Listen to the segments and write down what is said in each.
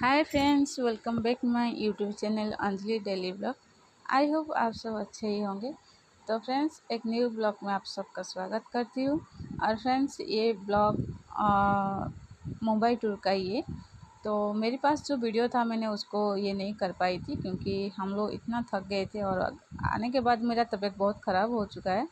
Hi friends, welcome back my YouTube channel Anjali daily blog. I hope आप सब अच्छे ही होंगे। तो फ्रेंड्स, एक न्यू ब्लॉग में आप सबका स्वागत करती हूँ। और फ्रेंड्स, ये ब्लॉग मुंबई टूर का ही है। तो मेरे पास जो वीडियो था मैंने उसको ये नहीं कर पाई थी क्योंकि हम लोग इतना थक गए थे और आने के बाद मेरा तबीयत बहुत ख़राब हो चुका है।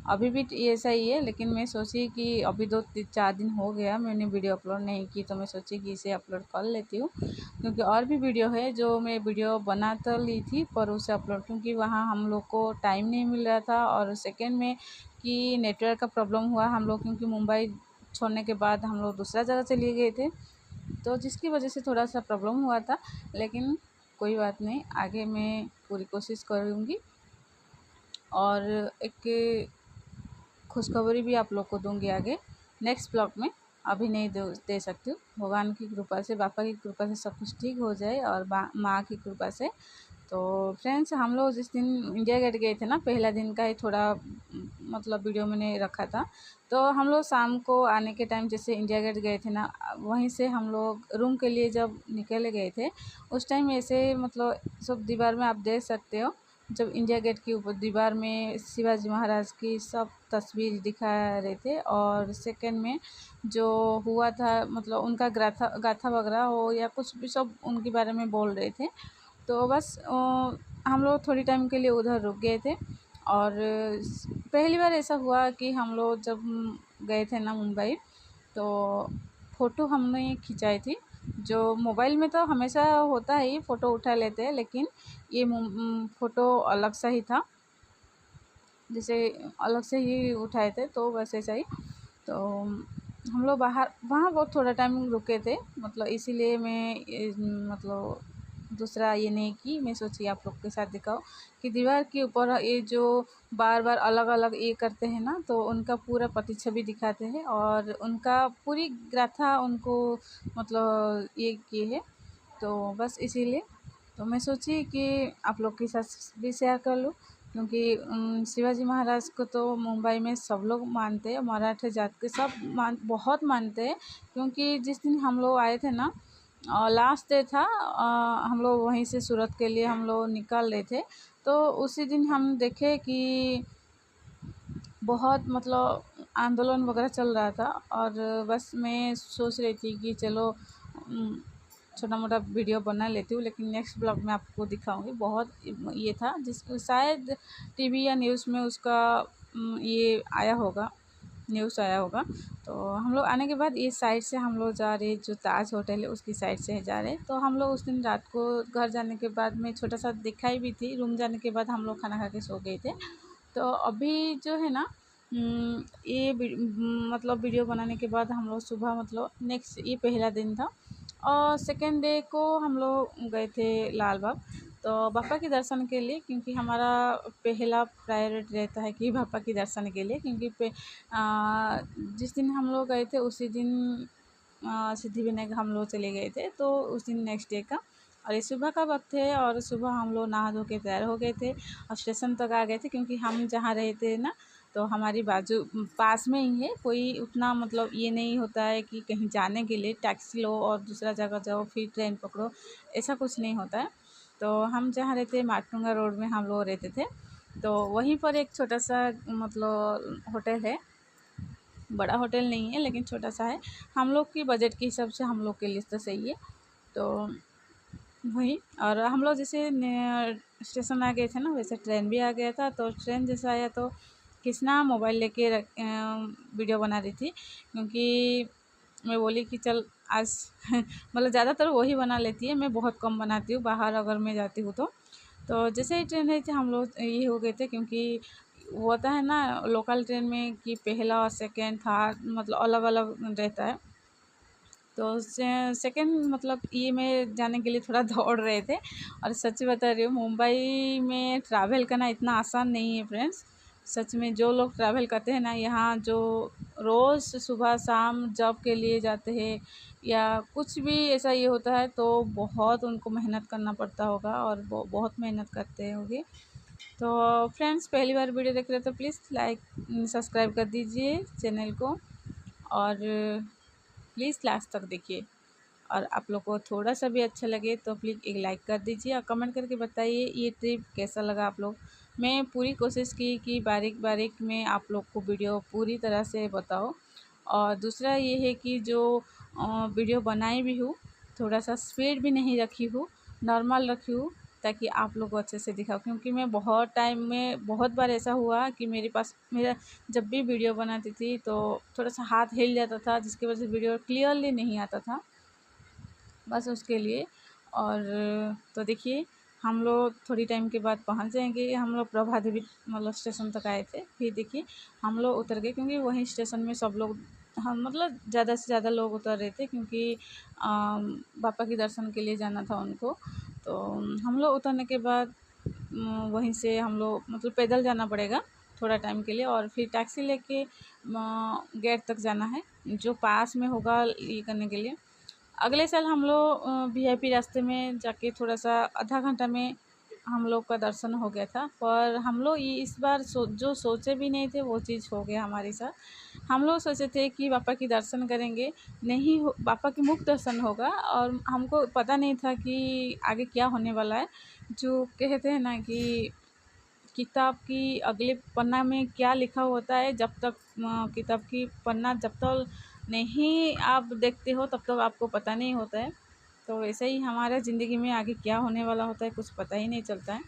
अभी भी ये ऐसा ही है, लेकिन मैं सोची कि अभी 2-4 दिन हो गया मैंने वीडियो अपलोड नहीं की, तो मैं सोची कि इसे अपलोड कर लेती हूँ क्योंकि और भी वीडियो है जो मैं वीडियो बना तो ली थी पर उसे अपलोड क्योंकि वहाँ हम लोग को टाइम नहीं मिल रहा था। और सेकेंड में कि नेटवर्क का प्रॉब्लम हुआ हम लोग, क्योंकि मुंबई छोड़ने के बाद हम लोग दूसरा जगह चले गए थे, तो जिसकी वजह से थोड़ा सा प्रॉब्लम हुआ था। लेकिन कोई बात नहीं, आगे मैं पूरी कोशिश करूँगी और एक खुशखबरी भी आप लोग को दूंगी आगे नेक्स्ट ब्लॉग में। अभी नहीं दे सकती हूँ। भगवान की कृपा से, पापा की कृपा से सब कुछ ठीक हो जाए और माँ की कृपा से। तो फ्रेंड्स, हम लोग जिस दिन इंडिया गेट गए थे ना, पहला दिन का ही थोड़ा मतलब वीडियो मैंने रखा था। तो हम लोग शाम को आने के टाइम जैसे इंडिया गेट गए थे ना, वहीं से हम लोग रूम के लिए जब निकले गए थे उस टाइम ऐसे मतलब सब दीवार में आप देख सकते हो, जब इंडिया गेट के ऊपर दीवार में शिवाजी महाराज की सब तस्वीर दिखा रहे थे। और सेकंड में जो हुआ था मतलब उनका गाथा गाथा वगैरह हो या कुछ भी सब उनके बारे में बोल रहे थे। तो बस हम लोग थोड़ी टाइम के लिए उधर रुक गए थे। और पहली बार ऐसा हुआ कि हम लोग जब गए थे ना मुंबई, तो फ़ोटो हमने खिंचाई थी। जो मोबाइल में तो हमेशा होता है, फ़ोटो उठा लेते हैं, लेकिन ये फ़ोटो अलग सा ही था, जैसे अलग से ही उठाए थे, तो बस ऐसा ही। तो हम लोग बाहर वहाँ बहुत थोड़ा टाइम रुके थे, मतलब इसीलिए मैं मतलब दूसरा ये नहीं कि मैं सोची आप लोग के साथ दिखाओ कि दीवार के ऊपर ये जो बार बार अलग अलग ये करते हैं ना, तो उनका पूरा प्रतिच्छवि दिखाते हैं और उनका पूरी गाथा उनको मतलब ये किए है। तो बस इसीलिए तो मैं सोची कि आप लोग के साथ भी शेयर कर लूँ क्योंकि शिवाजी महाराज को तो मुंबई में सब लोग मानते हैं, मराठा जात के सब बहुत मानते हैं। क्योंकि जिस दिन हम लोग आए थे ना, लास्ट डे था, हम लोग वहीं से सूरत के लिए हम लोग निकल रहे थे। तो उसी दिन हम देखे कि बहुत मतलब आंदोलन वगैरह चल रहा था। और बस मैं सोच रही थी कि चलो छोटा मोटा वीडियो बना लेती हूँ, लेकिन नेक्स्ट ब्लॉग में आपको दिखाऊंगी। बहुत ये था जिस शायद टीवी या न्यूज़ में उसका ये आया होगा, न्यूज़ आया होगा। तो हम लोग आने के बाद इस साइड से हम लोग जा रहे, जो ताज होटल है उसकी साइड से जा रहे। तो हम लोग उस दिन रात को घर जाने के बाद में छोटा सा दिखाई भी थी, रूम जाने के बाद हम लोग खाना खा के सो गए थे। तो अभी जो है ना, ये मतलब वीडियो बनाने के बाद हम लोग सुबह मतलब नेक्स्ट ये पहला दिन था और सेकेंड डे को हम लोग गए थे लाल बाग, तो बापा के दर्शन के लिए, क्योंकि हमारा पहला प्रायोरिटी रहता है कि बापा के दर्शन के लिए। क्योंकि जिस दिन हम लोग गए थे उसी दिन सिद्धिविनायक हम लोग चले गए थे, तो उस दिन नेक्स्ट डे का। और ये सुबह का वक्त है और सुबह हम लोग नहा धो के तैयार हो गए थे और स्टेशन तक आ गए थे, क्योंकि हम जहाँ रहे थे ना, तो हमारी बाजू पास में ही है। कोई उतना मतलब ये नहीं होता है कि कहीं जाने के लिए टैक्सी लो और दूसरा जगह जाओ फिर ट्रेन पकड़ो, ऐसा कुछ नहीं होता है। तो हम जहाँ रहते हैं माटुंगा रोड में हम लोग रहते थे, तो वहीं पर एक छोटा सा मतलब होटल है। बड़ा होटल नहीं है लेकिन छोटा सा है, हम लोग की बजट के हिसाब से हम लोग के लिए तो सही है। तो वही, और हम लोग जैसे स्टेशन आ गए थे ना, वैसे ट्रेन भी आ गया था। तो ट्रेन जैसा आया तो किसना मोबाइल लेके वीडियो बना रही थी, क्योंकि मैं बोली कि चल आज मतलब ज़्यादातर वही बना लेती है, मैं बहुत कम बनाती हूँ बाहर अगर मैं जाती हूँ तो जैसे ही ट्रेन आई थी हम लोग ये हो गए थे, क्योंकि वो होता है ना लोकल ट्रेन में कि पहला और सेकेंड थर्ड मतलब अलग अलग रहता है। तो सेकेंड मतलब ये में जाने के लिए थोड़ा दौड़ रहे थे। और सच बता रही हूँ, मुंबई में ट्रैवल करना इतना आसान नहीं है फ्रेंड्स। सच में जो लोग ट्रैवल करते हैं ना, यहाँ जो रोज़ सुबह शाम जॉब के लिए जाते हैं या कुछ भी ऐसा ये होता है, तो बहुत उनको मेहनत करना पड़ता होगा और बहुत मेहनत करते होंगे। तो फ्रेंड्स, पहली बार वीडियो देख रहे हो तो प्लीज़ लाइक सब्सक्राइब कर दीजिए चैनल को और प्लीज़ लास्ट तक देखिए। और आप लोग को थोड़ा सा भी अच्छा लगे तो प्लीज़ एक लाइक कर दीजिए और कमेंट करके बताइए ये ट्रिप कैसा लगा आप लोग। मैं पूरी कोशिश की कि बारीक बारीक में आप लोग को वीडियो पूरी तरह से बताओ। और दूसरा ये है कि जो वीडियो बनाई भी हूँ, थोड़ा सा स्पीड भी नहीं रखी हूँ, नॉर्मल रखी हूँ, ताकि आप लोग को अच्छे से दिखाओ। क्योंकि मैं बहुत टाइम में बहुत बार ऐसा हुआ कि मेरा जब भी वीडियो बनाती थी तो थोड़ा सा हाथ हिल जाता था, जिसकी वजह से वीडियो क्लियरली नहीं आता था, बस उसके लिए। और तो देखिए हम लोग थोड़ी टाइम के बाद पहुंच जाएंगे। हम लोग प्रभा देवी मतलब स्टेशन तक आए थे, फिर देखिए हम लोग उतर गए, क्योंकि वहीं स्टेशन में सब लोग, हम मतलब ज़्यादा से ज़्यादा लोग उतर रहे थे, क्योंकि बापा के दर्शन के लिए जाना था उनको। तो हम लोग उतरने के बाद वहीं से हम लोग मतलब पैदल जाना पड़ेगा थोड़ा टाइम के लिए, और फिर टैक्सी लेके गेट तक जाना है, जो पास में होगा ये करने के लिए। अगले साल हम लोग वीआईपी रास्ते में जाके थोड़ा सा आधा घंटा में हम लोग का दर्शन हो गया था। पर हम लोग ये इस बार जो सोचे भी नहीं थे वो चीज़ हो गया हमारे साथ। हम लोग सोचे थे कि बापा की दर्शन करेंगे, नहीं हो बापा की मुख दर्शन होगा, और हमको पता नहीं था कि आगे क्या होने वाला है। जो कहते हैं ना कि किताब की अगले पन्ना में क्या लिखा होता है, जब तक किताब की पन्ना जब तक नहीं आप देखते हो तब तक आपको पता नहीं होता है। तो वैसे ही हमारा ज़िंदगी में आगे क्या होने वाला होता है कुछ पता ही नहीं चलता है।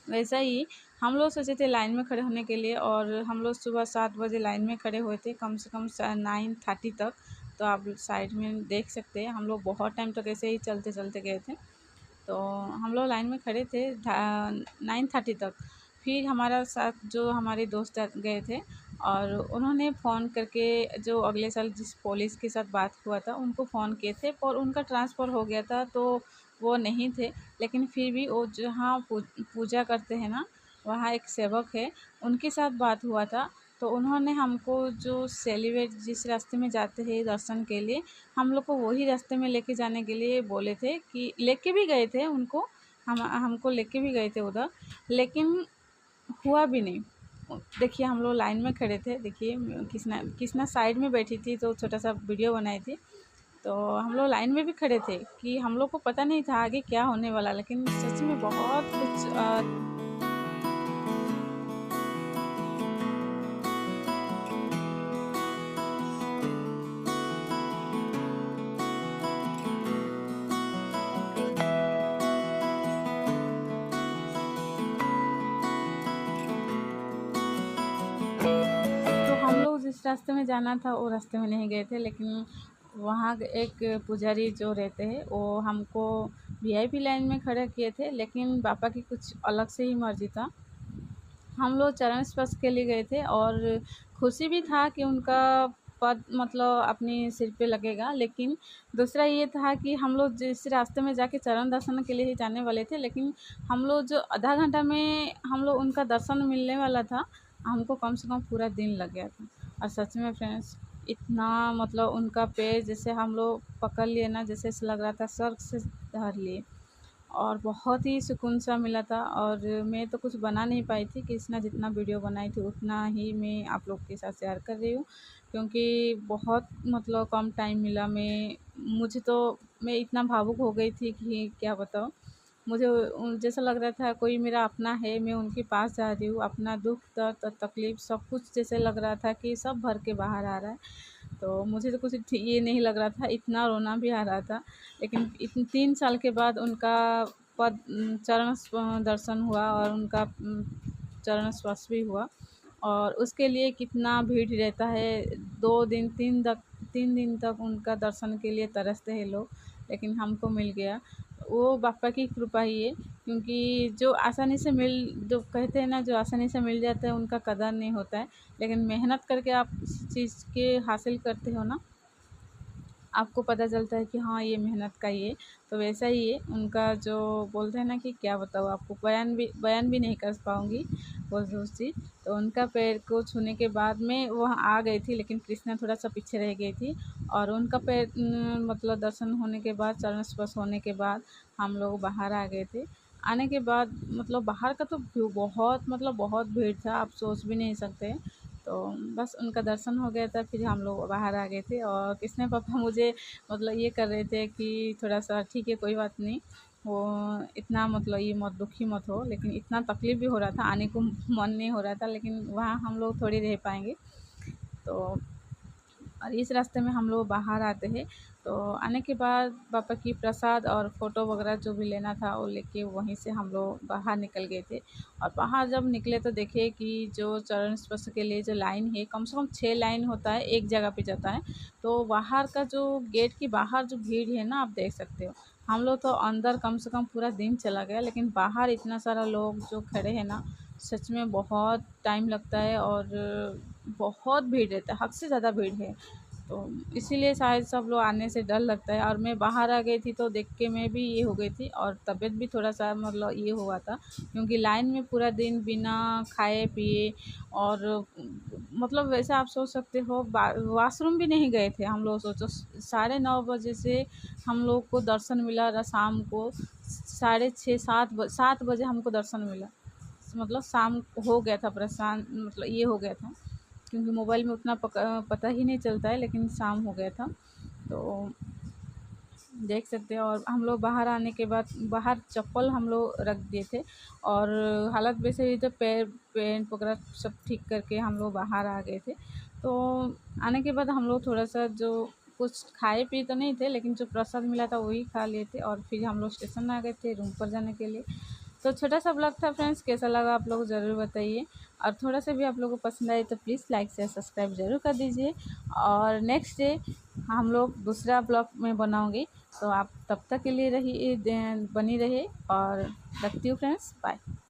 वैसा ही हम लोग सोचे थे लाइन में खड़े होने के लिए, और हम लोग सुबह 7 बजे लाइन में खड़े हुए थे, कम से कम 9:30 तक। तो आप साइड में देख सकते हैं हम लोग बहुत टाइम तक ऐसे ही चलते चलते गए थे। तो हम लोग लाइन में खड़े थे 9:30 तक। फिर हमारा साथ जो हमारे दोस्त गए थे, और उन्होंने फ़ोन करके जो अगले साल जिस पुलिस के साथ बात हुआ था उनको फ़ोन किए थे, पर उनका ट्रांसफ़र हो गया था तो वो नहीं थे। लेकिन फिर भी वो जहाँ पूजा करते हैं ना, वहाँ एक सेवक है, उनके साथ बात हुआ था। तो उन्होंने हमको जो सेलिब्रेट जिस रास्ते में जाते हैं दर्शन के लिए, हम लोग को वही रास्ते में लेके जाने के लिए बोले थे, कि लेके भी गए थे उनको, हमको लेके भी गए थे उधर, लेकिन हुआ भी नहीं। देखिए हम लोग लाइन में खड़े थे, देखिए किसना साइड में बैठी थी तो छोटा सा वीडियो बनाई थी। तो हम लोग लाइन में भी खड़े थे कि हम लोग को पता नहीं था आगे क्या होने वाला, लेकिन सच में बहुत कुछ तो हम लोग जिस रास्ते में जाना था वो रास्ते में नहीं गए थे, लेकिन वहाँ एक पुजारी जो रहते हैं वो हमको वीआईपी लाइन में खड़ा किए थे, लेकिन पापा की कुछ अलग से ही मर्ज़ी था। हम लोग चरण स्पर्श के लिए गए थे, और खुशी भी था कि उनका पद मतलब अपने सिर पे लगेगा, लेकिन दूसरा ये था कि हम लोग जिस रास्ते में जाके चरण दर्शन के लिए ही जाने वाले थे, लेकिन हम लोग जो आधा घंटा में हम लोग उनका दर्शन मिलने वाला था, हमको कम से कम पूरा दिन लग गया था। और सच में फ्रेंड्स, इतना मतलब उनका पैर जैसे हम लोग पकड़ लिए ना, जैसे ऐसा लग रहा था स्वर्ग से धर लिए, और बहुत ही सुकून सा मिला था। और मैं तो कुछ बना नहीं पाई थी, कृष्णा जितना वीडियो बनाई थी उतना ही मैं आप लोग के साथ शेयर कर रही हूँ, क्योंकि बहुत मतलब कम टाइम मिला। मुझे तो मैं इतना भावुक हो गई थी कि क्या बताऊँ। मुझे जैसा लग रहा था कोई मेरा अपना है, मैं उनके पास जा रही हूँ, अपना दुख दर्द तकलीफ़ सब कुछ जैसे लग रहा था कि सब भर के बाहर आ रहा है। तो मुझे तो कुछ ये नहीं लग रहा था, इतना रोना भी आ रहा था। लेकिन 3 साल के बाद उनका चरण दर्शन हुआ, और उनका चरण स्पर्श भी हुआ, और उसके लिए कितना भीड़ रहता है। 2 दिन 3 दिन तक उनका दर्शन के लिए तरसते हैं लोग, लेकिन हमको मिल गया। वो बापा की कृपा ही है, क्योंकि जो कहते हैं ना, जो आसानी से मिल जाता है उनका कदर नहीं होता है। लेकिन मेहनत करके आप किसी चीज़ के हासिल करते हो ना, आपको पता चलता है कि हाँ ये मेहनत का ही है। तो वैसा ही है उनका, जो बोलते हैं ना कि क्या बताऊँ आपको, बयान भी नहीं कर पाऊँगी वो चीज़। तो उनका पैर को छूने के बाद मैं वहाँ आ गई थी, लेकिन कृष्णा थोड़ा सा पीछे रह गई थी। और उनका पैर मतलब दर्शन होने के बाद, चरण स्पर्श होने के बाद हम लोग बाहर आ गए थे। आने के बाद मतलब बाहर का तो बहुत मतलब बहुत भीड़ था, आप सोच भी नहीं सकते। तो बस उनका दर्शन हो गया था, फिर हम लोग बाहर आ गए थे। और किसने पापा मुझे मतलब ये कर रहे थे कि थोड़ा सा ठीक है कोई बात नहीं, वो इतना मतलब ये मत दुखी मत हो, लेकिन इतना तकलीफ़ भी हो रहा था, आने को मन नहीं हो रहा था, लेकिन वहाँ हम लोग थोड़ी रह पाएंगे। तो और इस रास्ते में हम लोग बाहर आते हैं। तो आने के बाद पापा की प्रसाद और फ़ोटो वगैरह जो भी लेना था वो लेके वहीं से हम लोग बाहर निकल गए थे। और बाहर जब निकले तो देखे कि जो चरण स्पर्श के लिए जो लाइन है, कम से कम 6 लाइन होता है, एक जगह पे जाता है। तो बाहर का जो गेट के बाहर जो भीड़ है ना, आप देख सकते हो। हम लोग तो अंदर कम से कम पूरा दिन चला गया, लेकिन बाहर इतना सारा लोग जो खड़े हैं ना, सच में बहुत टाइम लगता है और बहुत भीड़ रहता है, हद से ज़्यादा भीड़ है। तो इसीलिए शायद सब लोग आने से डर लगता है। और मैं बाहर आ गई थी तो देख के मैं भी ये हो गई थी, और तबीयत भी थोड़ा सा मतलब ये हुआ था, क्योंकि लाइन में पूरा दिन बिना खाए पिए। और मतलब वैसे आप सोच सकते हो, वॉशरूम भी नहीं गए थे हम लोग। सोचो 9:30 बजे से हम लोग को दर्शन मिला, और शाम को 6:30 7 बजे हमको दर्शन मिला। मतलब शाम हो गया था, परेशान मतलब ये हो गया था, क्योंकि मोबाइल में उतना पता ही नहीं चलता है, लेकिन शाम हो गया था। तो देख सकते हैं। और हम लोग बाहर आने के बाद बाहर चप्पल हम लोग रख दिए थे, और हालत वैसे ही तो पैर पैंट वगैरह सब ठीक करके हम लोग बाहर आ गए थे। तो आने के बाद हम लोग थोड़ा सा जो कुछ खाए पिए तो नहीं थे, लेकिन जो प्रसाद मिला था वही खा लिए थे, और फिर हम लोग स्टेशन आ गए थे रूम पर जाने के लिए। तो छोटा सा ब्लॉग था फ्रेंड्स, कैसा लगा आप लोग ज़रूर बताइए। और थोड़ा सा भी आप लोगों को पसंद आए तो प्लीज़ लाइक शेयर सब्सक्राइब ज़रूर कर दीजिए। और नेक्स्ट डे हम लोग दूसरा ब्लॉग में बनाऊंगी, तो आप तब तक के लिए रहिए बनी रहे। और रखती हूँ फ्रेंड्स, बाय।